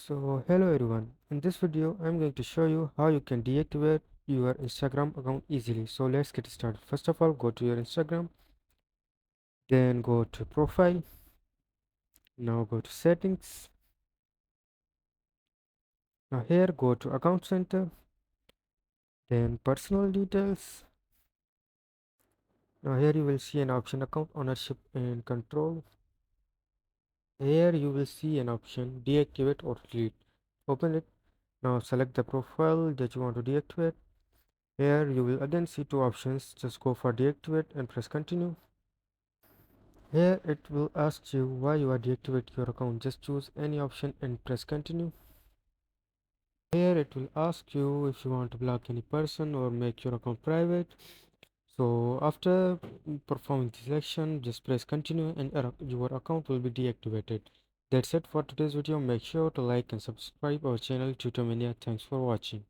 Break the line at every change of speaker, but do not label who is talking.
So hello everyone, in this video I'm going to show you how you can deactivate your Instagram account easily. So let's get started. First of all, go to your Instagram, then go to profile, now go to settings. Now here go to account center, then personal details. Now here you will see an option account ownership and control. Here you will see an option deactivate or delete. Open it. Now select the profile that you want to deactivate. Here you will again see two options. Just go for deactivate and press continue. Here it will ask you why you are deactivate your account. Just choose any option and press continue. Here it will ask you if you want to block any person or make your account private. So after performing the selection, just press continue and your account will be deactivated. That's it for today's video. Make sure to like and subscribe our channel Tutor Mania. Thanks for watching.